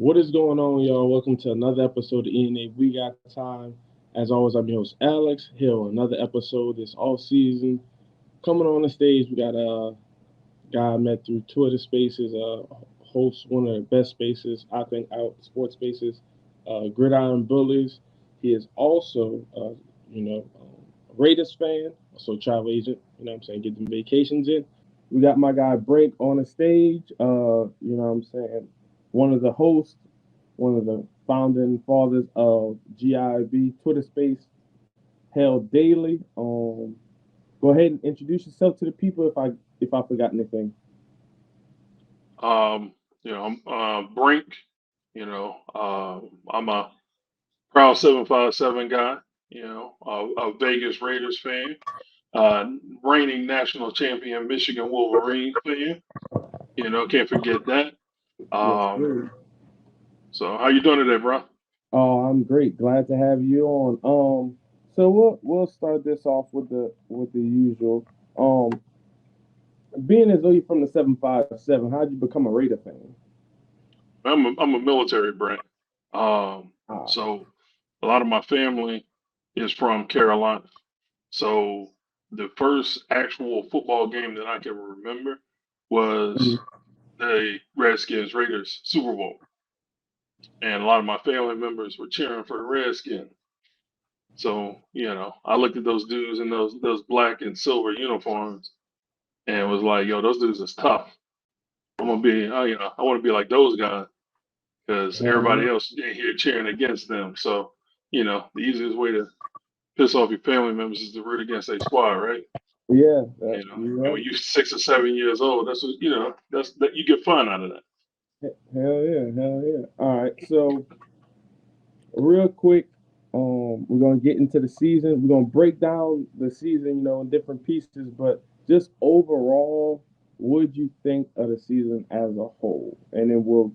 What is going on, y'all? Welcome to another episode of ENA We Got Time. As always, I'm your host, Alex Hill. Another episode this all season. Coming on the stage, we got a guy I met through Twitter Spaces, host one of the best spaces, I think, out sports spaces, Gridiron Bullies. He is also, a Raiders fan, also travel agent. I'm saying, get them vacations in. We got my guy Brink on the stage. One of the hosts, one of the founding fathers of GIB Twitter Space, held daily. Go ahead and introduce yourself to the people if I forgot anything. I'm Brink. I'm a proud 757 guy. A Vegas Raiders fan. Reigning national champion Michigan Wolverine fan. Can't forget that. Yes, Um, sir. so how you doing today, bro? Oh, I'm great. Glad to have you on. So we'll start this off with the usual. Um, Being as though you're from the 757, how'd you become a Raider fan? I'm a military brat. Um, Ah, so a lot of my family is from Carolina. So the first actual football game that I can remember was mhm. the Redskins Raiders Super Bowl, and a lot of my family members were cheering for the Redskins. So I looked at those dudes in those black and silver uniforms, and was like, "Yo, those dudes is tough. I'm gonna be, I want to be like those guys because Hell everybody else in here cheering against them." So the easiest way to piss off your family members is to root against a squad, right? yeah, you're And when right. you're 6 or 7 years old, that's what that's that you get fun out of that. Hell yeah, hell yeah. All right, so real quick, we're gonna get into the season. We're gonna break down the season, in different pieces, but just overall, what do you think of the season as a whole? And then we'll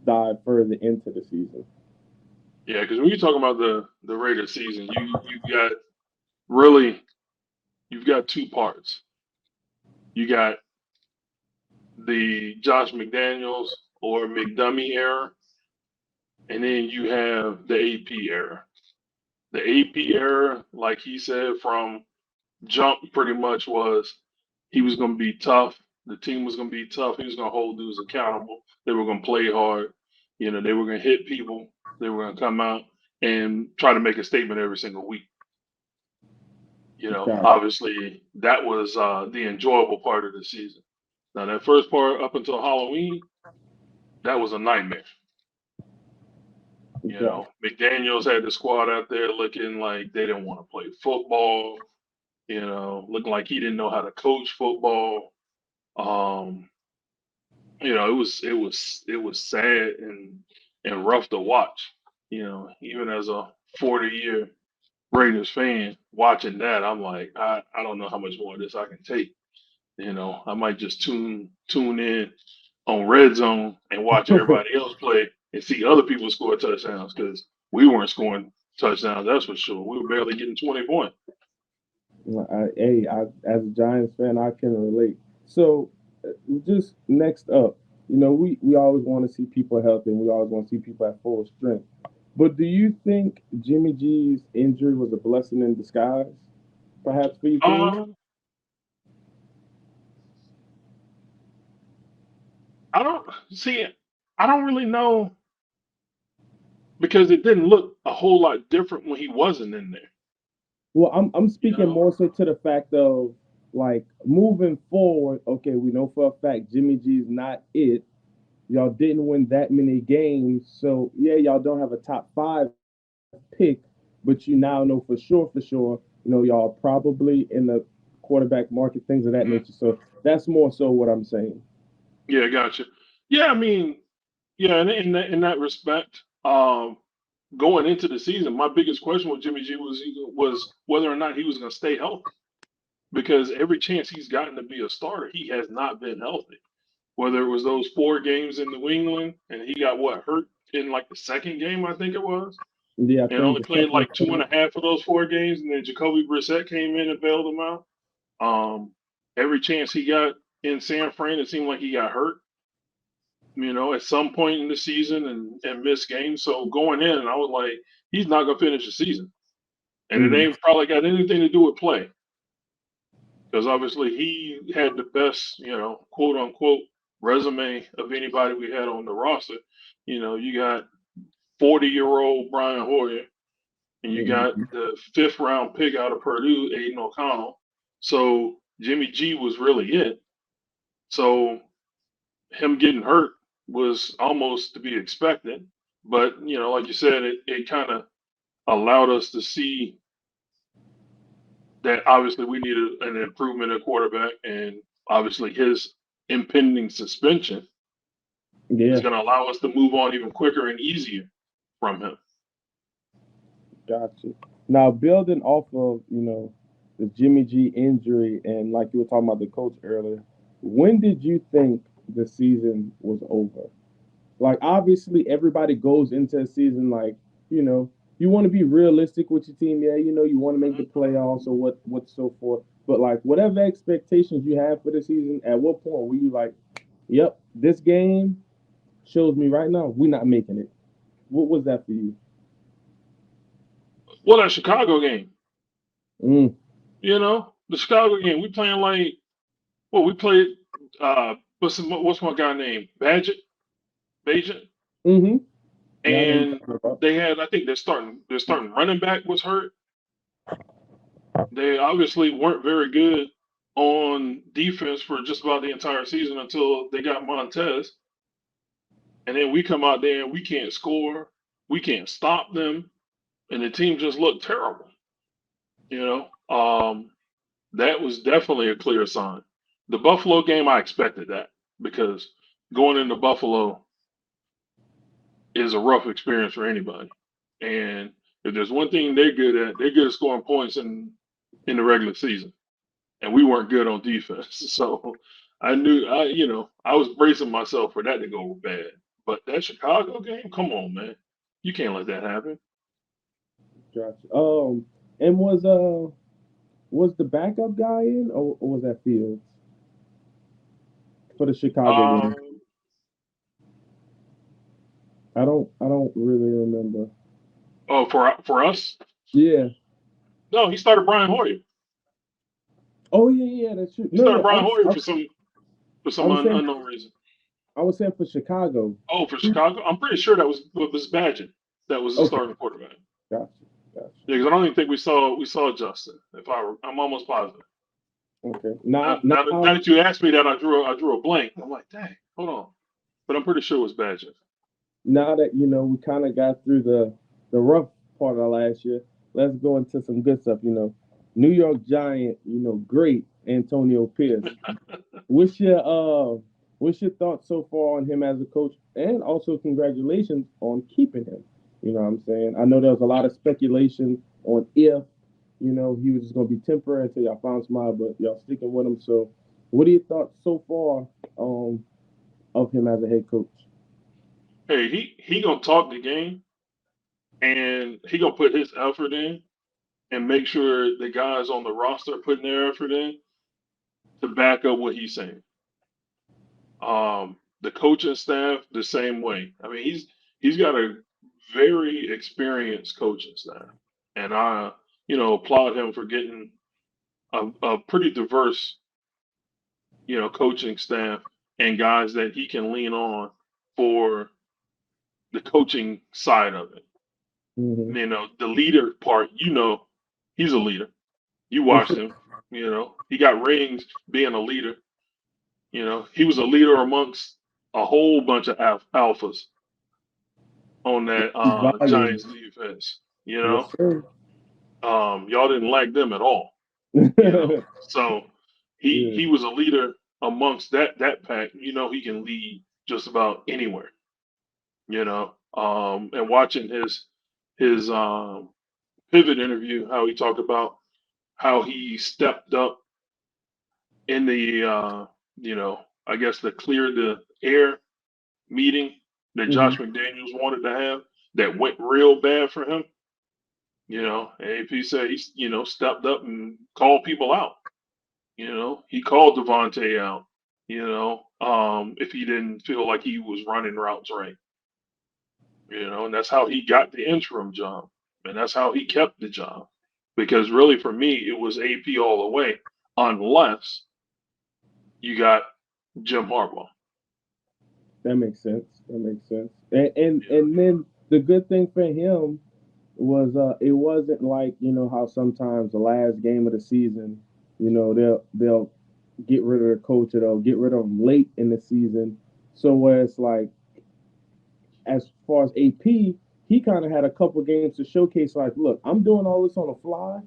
dive further into the season. Yeah, because when you talk about the Raiders season, you got really you've got two parts. You got the Josh McDaniels or McDummy era, and then you have the AP era. The AP era, like he said from jump, pretty much was he was going to be tough. The team was going to be tough. He was going to hold dudes accountable. They were going to play hard. They were going to hit people. They were going to come out and try to make a statement every single week. Got Obviously, that was the enjoyable part of the season. Now, that first part up until Halloween, that was a nightmare. got McDaniels had the squad out there looking like they didn't want to play football, looking like he didn't know how to coach football. Um, it was sad and rough to watch. Even as a 40-year Raiders fan, watching that, I'm like, I don't know how much more of this I can take. I might just tune in on red zone and watch it. everybody else play and see other people score touchdowns because we weren't scoring touchdowns. That's for sure. We were barely getting 20 points. As a Giants fan, I can relate. So, just next up, we always want to see people healthy, and we always want to see people at full strength. But do you think Jimmy G's injury was a blessing in disguise, perhaps for your team? Um, I don't see. I don't really know because it didn't look a whole lot different when he wasn't in there. Well, I'm You speaking know. more so to the fact of like moving forward. Okay, we know for a fact Jimmy G's not it. Y'all didn't win that many games, so yeah, y'all don't have a top 5 pick, but you now know for sure, y'all probably in the quarterback market, things of that Mhm. nature. So that's more so what I'm saying. Yeah, gotcha. Yeah, I mean, yeah, in that respect, going into the season, my biggest question with Jimmy G was whether or not he was going to stay healthy because every chance he's gotten to be a starter, he has not been healthy. Whether it was those 4 games in New England and he got what hurt in like the second game, I think it was, Yeah, I and think only the played second like two and a half of those 4 games, and then Jacoby Brissett came in and bailed him out. Every chance he got in San Fran, it seemed like he got hurt. at some point in the season and miss games. So going in, I was like, he's not gonna finish the season, and it Mhm. ain't probably got anything to do with play, because obviously he had the best, quote unquote resume of anybody we had on the roster. You got 40-year-old Brian Hoyer, and you got Mhm. the fifth round pick out of Purdue, Aiden O'Connell. So Jimmy G was really it. So him getting hurt was almost to be expected. But, like you said, it kind of allowed us to see that obviously we needed an improvement at quarterback, and obviously his impending suspension is Yeah, going to allow us to move on even quicker and easier from him. gotcha. Now building off of the Jimmy G injury and like you were talking about the coach earlier, when did you think the season was over? Like obviously everybody goes into a season like, you know, you want to be realistic with your team. Yeah, you want to make the Mhm. playoffs or what's so forth. But like whatever expectations you have for the season, at what point were you like, yep, this game shows me right now we're not making it. What was that for you? Well, that Chicago game, Mm, the Chicago game, we playing like, well, we played, what's my guy name? Bagent? mm-hmm. Yeah, I know what And you're talking about. they had, I think their starting running back was hurt. They obviously weren't very good on defense for just about the entire season until they got Montez. And then we come out there and we can't score. We can't stop them. And the team just looked terrible. You know, that was definitely a clear sign. The Buffalo game, I expected that because going into Buffalo is a rough experience for anybody. And if there's one thing they're good at scoring points in the regular season. And we weren't good on defense. So I knew I was bracing myself for that to go bad. But that Chicago game, come on, man. You can't let that happen. Gotcha. And was the backup guy in or was that Fields for the Chicago game? Um, I don't really remember. oh, for us, Yeah. no, he started Brian Hoyer. Oh yeah, that's true. He No, started no, Brian Hoyer for I some was saying unknown reason. for Chicago. Oh, for Chicago, I'm pretty sure that was Badgett. That was the Okay, starting quarterback. gotcha, gotcha. Yeah, because I don't even think we saw Justin. I'm almost positive. Okay, Now, now now, that, now now that you asked me that, I drew a blank. I'm like, dang, hold on. But I'm pretty sure it was Badgett. now that we kind of got through the rough part of last year, let's go into some good stuff. New York Giant, great Antonio Pierce. What's your what's your thoughts so far on him as a coach, and also congratulations on keeping him. You know what I'm saying? I know there was a lot of speculation on if he was just gonna be temporary until y'all found somebody, but y'all sticking with him. So, what are your thoughts so far of him as a head coach? Hey, he gonna talk the game, and he gonna put his effort in, and make sure the guys on the roster are putting their effort in to back up what he's saying. The coaching staff the same way. I mean, he's got a very experienced coaching staff, and I applaud him for getting a pretty diverse coaching staff and guys that he can lean on for the coaching side of it. Mm-hmm. The leader part. He's a leader. You For watched sure. him. He got rings being a leader. He was a leader amongst a whole bunch of alphas on that Volume. Giants defense. Yes, sir. Y'all didn't like them at all. So Yeah. he was a leader amongst that pack. He can lead just about anywhere. And watching his pivot interview, how he talked about how he stepped up in the I guess the clear the air meeting that Mm-hmm. Josh McDaniels wanted to have that went real bad for him. AP said he stepped up and called people out. He called Devontae out. if he didn't feel like he was running routes right, and that's how he got the interim job, and that's how he kept the job. Because really, for me, it was AP all the way, unless you got Jim Harbaugh. That makes sense. That makes sense. And then the good thing for him was it wasn't like how sometimes the last game of the season, they'll get rid of the coach or they'll get rid of him late in the season. So where it's like as far as AP, he kind of had a couple games to showcase like, look, I'm doing all this on the fly,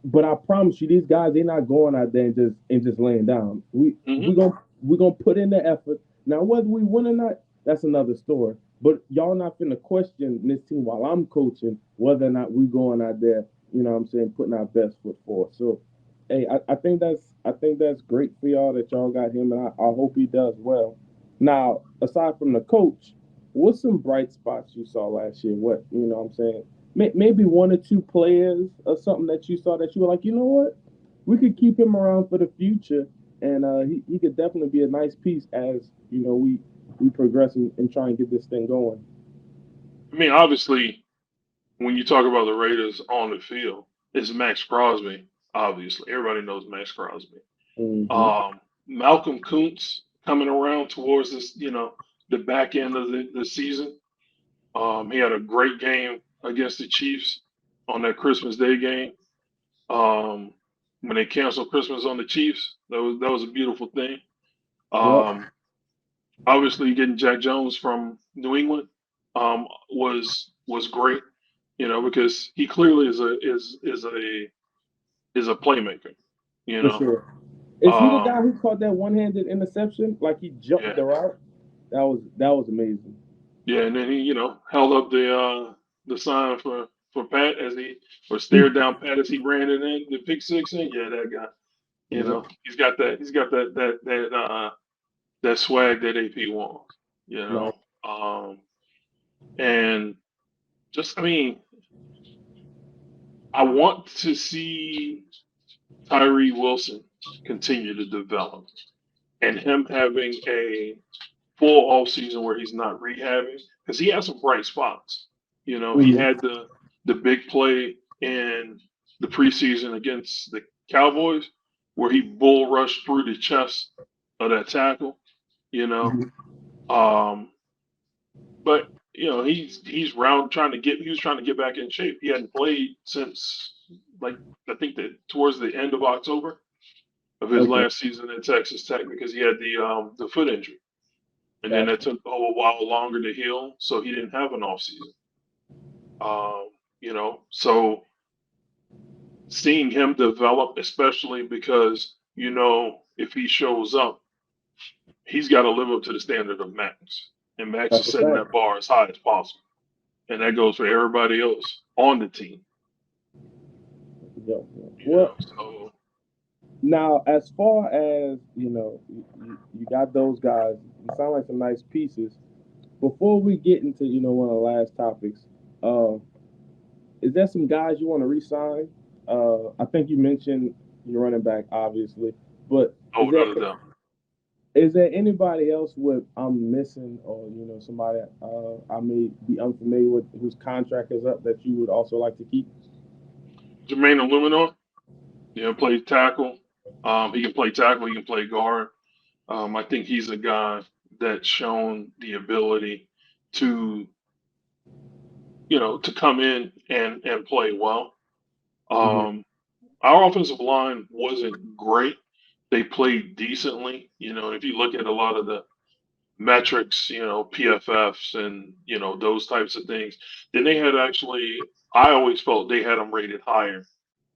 but I promise you, these guys they're not going out there and just laying down. We Hmm. we gonna we gonna put in the effort. Now whether we win or not, that's another story. But y'all not finna question this team while I'm coaching whether or not we going out there. You know what I'm saying, putting our best foot forward. So, hey, I think that's great for y'all that y'all got him, and I hope he does well. Now, aside from the coach, what's some bright spots you saw last year? What I'm saying? Maybe one or two players or something that you saw that you were like, you know what, we could keep him around for the future, and he could definitely be a nice piece as we progress and try and get this thing going. I mean, obviously, when you talk about the Raiders on the field, it's Max Crosby. Obviously, everybody knows Max Crosby. Hmm. Malcolm Kuntz coming around towards this, the back end of the season. He had a great game against the Chiefs on that Christmas Day game. Um, when they canceled Christmas on the Chiefs, that was a beautiful thing. Yep, Um, obviously, getting Jack Jones from New England was great, because he clearly is a playmaker. You for know, sure. Is he the guy um, who caught that one-handed interception? Like he jumped yeah, the route? That was amazing. yeah, and then he held up the sign for Pat as he or stared down Pat as he ran it in the pick six in. Yeah, that guy. Yep. He's got that swag that AP wants. You Nice. know, um, and just I mean, I want to see Tyree Wilson continue to develop and him having a full off season where he's not rehabbing because he has some bright spots. He Mhm. had the big play in the preseason against the Cowboys where he bull rushed through the chest of that tackle. You know, Mhm. um, but he's round trying to get he was trying to get back in shape. He hadn't played since like I think that towards the end of October of his Okay. last season at Texas Tech because he had the foot injury. And then that Gotcha. took a while longer to heal, so he didn't have an off season. So seeing him develop, especially because if he shows up, he's got to live up to the standard of Max, and Max That's is a setting fact. that bar as high as possible, and that goes for everybody else on the team. Yep. Well, So now as far as you got those guys. You sound like some nice pieces. Before we get into one of the last topics, uh, is there some guys you want to re-sign? I think you mentioned your running back, obviously, but is no, there none of them. is there anybody else with I'm missing, or somebody I may be unfamiliar with whose contract is up that you would also like to keep? Jermaine Illuminor, plays tackle. He can play tackle. He can play guard. I think he's a guy that's shown the ability to to come in and play well. Hmm. Um, our offensive line wasn't great. They played decently. If you look at a lot of the metrics, PFFs and those types of things, then they had actually. I always felt they had them rated higher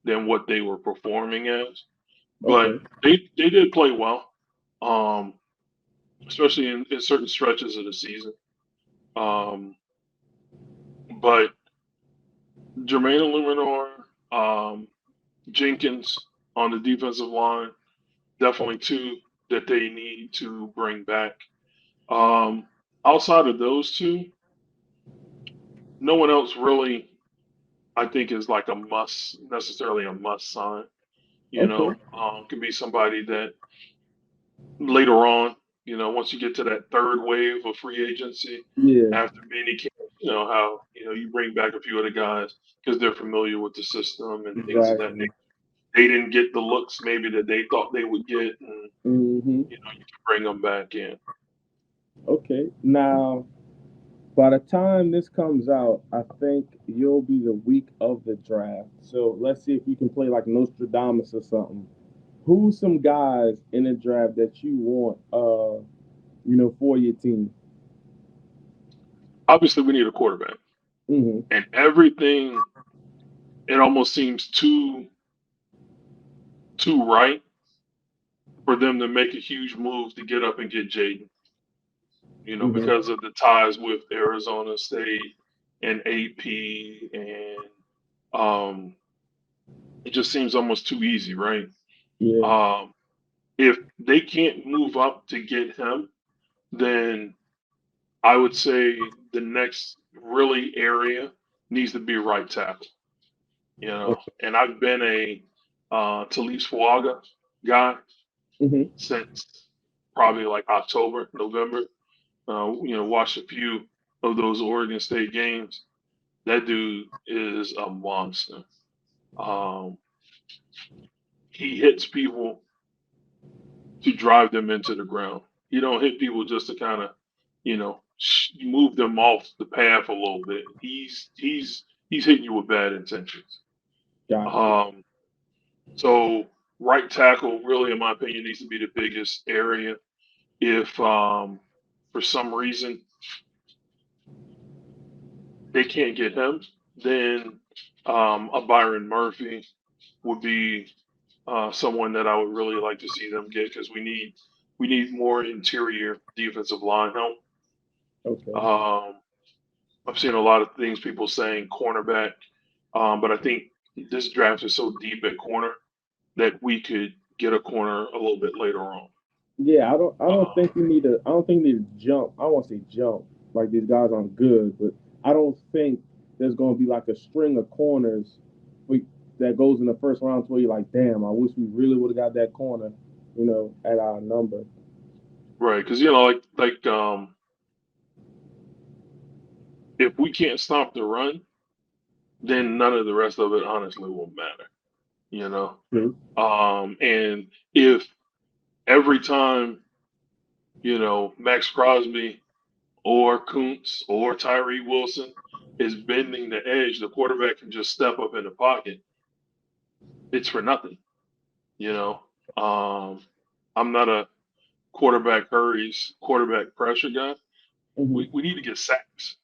than what they were performing as, but Okay. they did play well, um, especially in certain stretches of the season. Um, but Jermaine Illuminor, Jenkins on the defensive line, definitely two that they need to bring back. Um, outside of those two, no one else really, I think, is like a necessarily a must sign. Okay. Can be somebody that later on, once you get to that third wave of free agency Yeah, after mini camp, how you bring back a few of the guys because they're familiar with the system and things of that nature. exactly. They didn't get the looks maybe that they thought they would get, and Hmm. you can bring them back in. Okay. Now, by the time this comes out, I think you'll be the week of the draft. So let's see if you can play like Nostradamus or something. Who's some guys in the draft that you want, for your team? Obviously, we need a quarterback, Hmm. and everything it almost seems too right for them to make a huge move to get up and get Jaden. Hmm. Because of the ties with Arizona State and AP, and um, it just seems almost too easy, right? Yeah. Um, if they can't move up to get him, then I would say the next really area needs to be right tackle. And I've been a Talise Fuaga guy Hmm. since probably like October, November. Watched a few of those Oregon State games. That dude is a monster. Um, he hits people to drive them into the ground. He don't hit people just to kind of, move them off the path a little bit. He's hitting you with bad intentions. Gotcha. Um, so right tackle, really, in my opinion, needs to be the biggest area. If for some reason they can't get him, then a Byron Murphy would be someone that I would really like to see them get because we need more interior defensive line help. Okay. Um, I've seen a lot of things people saying cornerback, but I think this draft is so deep at corner that we could get a corner a little bit later on. Yeah, I don't Uh, think you need to. I don't think you need to jump. I won't say jump. Like these guys aren't good, but I don't think there's going to be like a string of corners for, that goes in the first round to where you're like, damn, I wish we really would have got that corner, at our number. right, because if we can't stop the run, then none of the rest of it honestly will matter. You know, True. and if every time Max Crosby or Kuntz or Tyree Wilson is bending the edge, the quarterback can just step up in the pocket. It's for nothing. You know, um, I'm not a quarterback hurries, quarterback pressure guy. Hmm. We need to get sacks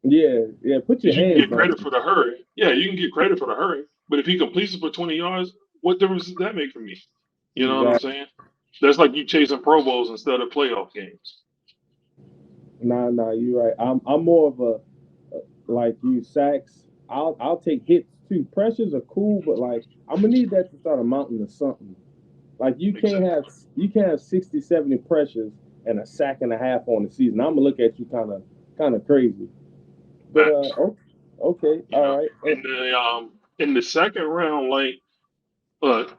Yeah, yeah. Put your because you can hands get on credit it. for the hurry. Yeah, you can get credit for the hurry, but if he completes it for 20 yards, what difference does that make for me? You know what I'm Exactly. saying? That's like you chasing Pro Bowls instead of playoff games. Nah, nah. You're right. I'm more of a like you sacks. I'll take hits too. Pressures are cool, but like I'm gonna need that to start amounting to something. Like Exactly. you can't have 60, 70 pressures and a sack and a half on the season. I'm gonna look at you kind of crazy. But Facts. okay, You all know, right. in the second round, like, look,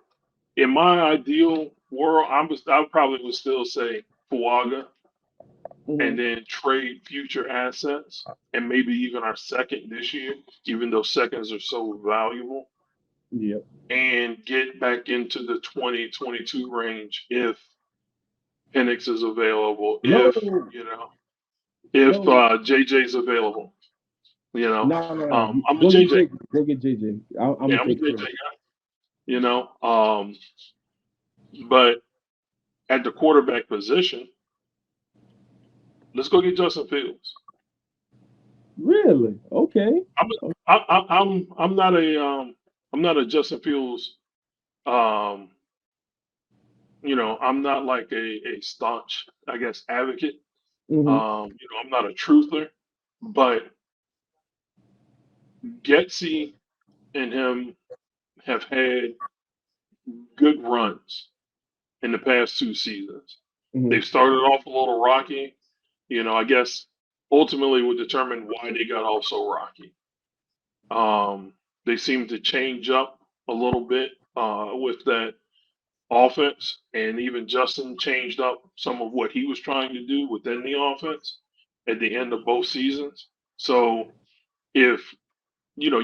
in my ideal world, I probably would still say Fuaga Mm-hmm. and then trade future assets and maybe even our second this year, even though seconds are so valuable, Yep. and get back into the 2022 range if Penix is available, No, if no, JJ's available. no, no, no. I'm a Go get JJ. JJ. Go get JJ. I'm Yeah, gonna I'm a take JJ care. guy. But at the quarterback position, let's go get Justin Fields. Really? Okay. I'm I'm not a Justin Fields. Um, I'm not like a staunch, I guess, advocate. Mm-hmm. I'm not a truther, but Getsy and him have had good runs in the past two seasons. They Mm-hmm. started off a little rocky. I guess ultimately would determine why they got off so rocky. They seem to change up a little bit with that offense, and even Justin changed up some of what he was trying to do within the offense at the end of both seasons. So if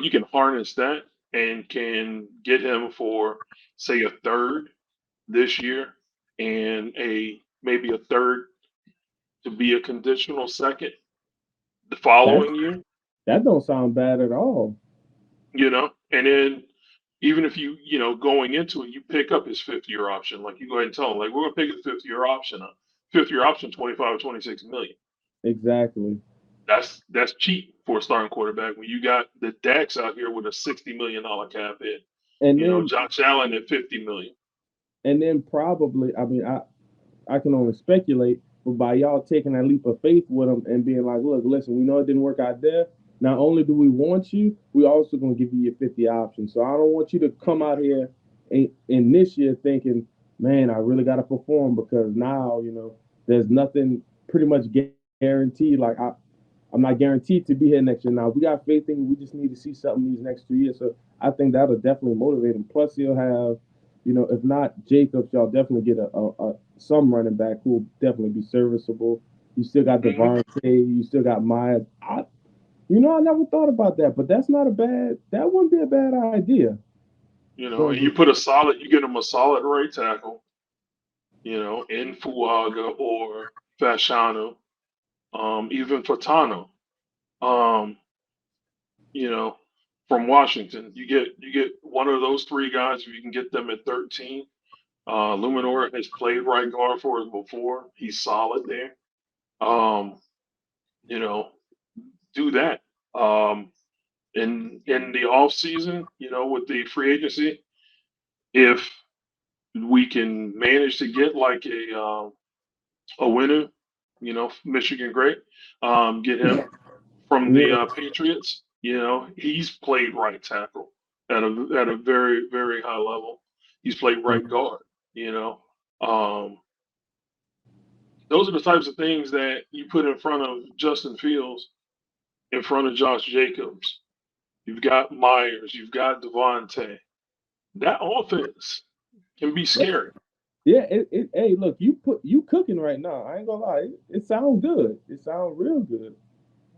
you can harness that and can get him for say a third this year and a maybe a third to be a conditional second the That following year, that don't sound bad at all. and then even if going into it, you pick up his 5th year option, like you go ahead and tell him, like, we're gonna pick his 5th year option up. 5th year option, 25 or 26 million. Exactly. That's cheap for a starting quarterback when you got the Dax out here with a $60 million cap hit. And then Josh Allen at 50 million. probably, I mean, I can only speculate, but by y'all taking that leap of faith with him and being like, look, listen, we know it didn't work out there. Not only do we want you, we also gonna give you your 50 option. So I don't want you to come out here in this year thinking, man, I really got to perform because now there's nothing pretty much guaranteed. Like I'm not guaranteed to be here next year. Now we got faith in you. We just need to see something these next 2 years. So I think that'll definitely motivate him. Plus he'll have, if not Jacobs, y'all definitely get a some running back who will definitely be serviceable. You still got Hmm. Devontae. You still got Myers. I never thought about that, but that's not a bad. That wouldn't be a bad idea. And you you get him a solid right tackle, in Fuaga or Fasciano, even Fatano, um, you know, from Washington. You get one of those three guys if you can get them at 13. Luminor has played right guard for us before. He's solid there. Um, you know, do that. In the off season, with the free agency, if we can manage to get like a winner, Michigan great, get him from the Yeah, Patriots. He's played right tackle at a very very high level. He's played right guard. You know, um, those are the types of things that you put in front of Justin Fields, in front of Josh Jacobs. You've got Myers, you've got Devontae. That offense can be that- scary. yeah. Hey, look, you cooking right now. I ain't gonna lie. It sounds good. It sounds real good.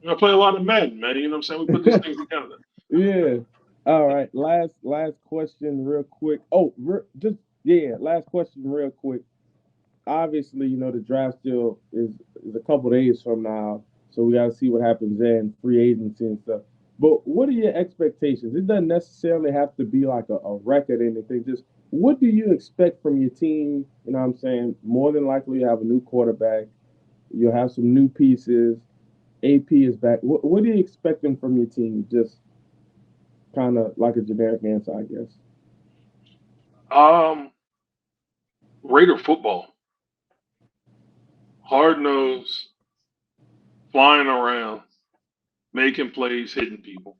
I play a lot of Madden, man. You know what I'm saying? We put these things together. Yeah. All right. Last question, real quick. Oh, just yeah. Last question, real quick. Obviously, the draft still is a couple days from now, so we got to see what happens then, free agency and stuff. But what are your expectations? It doesn't necessarily have to be like a record or anything. Just what do you expect from your team? You know what I'm saying? More than likely, you have a new quarterback. You'll have some new pieces. AP is back. What are you expecting from your team? Just kind of like a generic answer, I guess. Um, Raider football, hard nose, flying around, making plays, hitting people.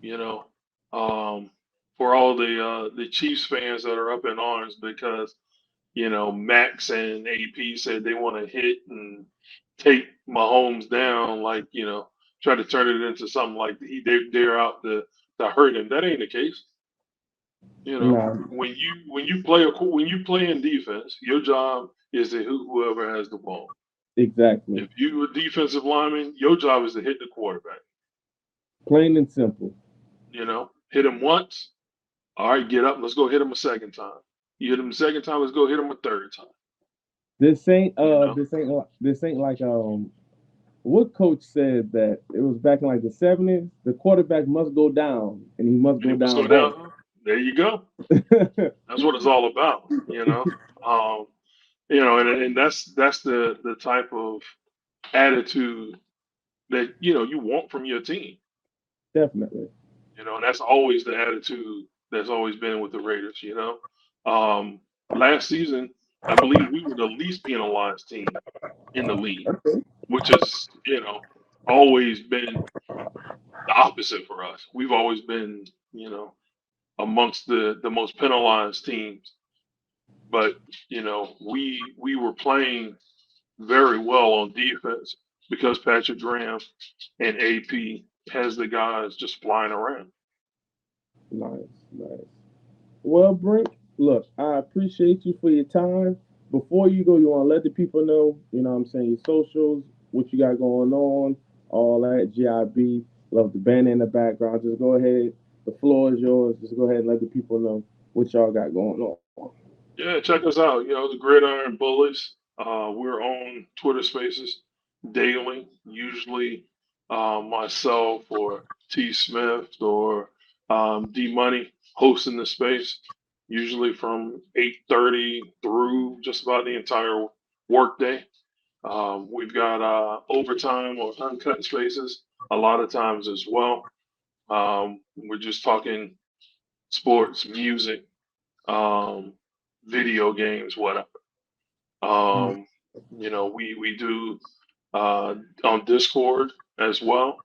You know, um, for all the Chiefs fans that are up in arms because Max and AP said they want to hit and take Mahomes down, like try to turn it into something like they're out to hurt him. That ain't the case. No, When you play in defense, your job is to hit whoever has the ball. exactly. If you a defensive lineman, your job is to hit the quarterback. Plain and simple. Hit him once. All right, get up. Let's go hit him a second time. You hit him a second time. Let's go hit him a third time. You know. This ain't like what coach said that it was back in like the 70s. The quarterback must go down, and he must And go he must down go hard. down. There you go. That's what it's all about. Um, and that's the type of attitude that you want from your team. Definitely. And that's always the attitude that's always been with the Raiders. Last season, I believe we were the least penalized team in the league, which is always been the opposite for us. We've always been amongst the most penalized teams, but we were playing very well on defense because Patrick Graham and AP has the guys just flying around. Nice, nice. Well, Brink, Look, I appreciate you for your time. Before you go, you want to let the people know, what I'm saying, your socials, what you got going on, all that, GIB. Love the band in the background. Just go ahead. The floor is yours. Just go ahead and let the people know what y'all got going on. Yeah, check us out. The Gridiron Bullies. We're on Twitter Spaces daily. Usually, myself or T Smith or D Money hosting the space. Usually from 8:30 through just about the entire workday. We've got overtime or uncut spaces a lot of times as well. We're just talking sports, music, um, video games, whatever. Mm. Um, we do on Discord as well.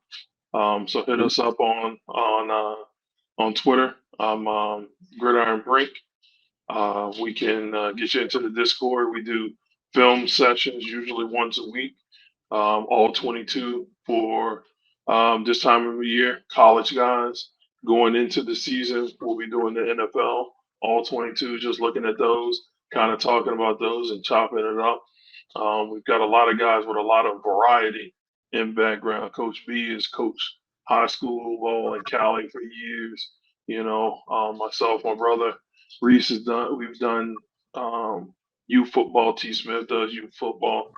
So hit us up on Twitter. Gridiron Brink. We can get you into the Discord. We do film sessions usually once a week, all 22 for this time of the year. College guys going into the season, we'll be doing the NFL, all 22, just looking at those, kind of talking about those and chopping it up. We've got a lot of guys with a lot of variety in background. Coach B has coached high school ball in Cali for years. Myself, my brother Reese has done. We've done youth football. T. Smith does youth football.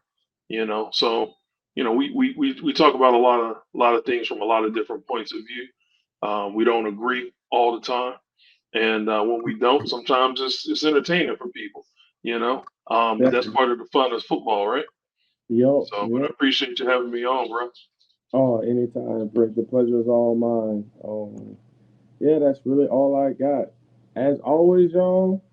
So we talk about a lot of things from a lot of different points of view. We don't agree all the time, and when we don't, sometimes it's entertaining for people. But that's Definitely. part of the fun of football, right? Yo, So, but I yo. appreciate you having me on, bro. Oh, anytime, Brick. The pleasure is all mine. Yeah, that's really all I got. As always, y'all,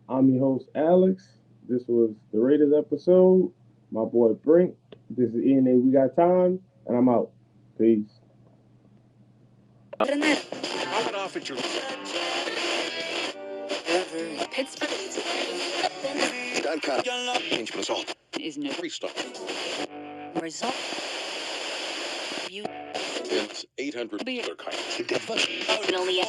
I'm your host, Alex. This was the Raiders episode. My boy Brink. This is ENA We Got Time, and I'm out. Peace. Is no result. It's 800 be other kind. Only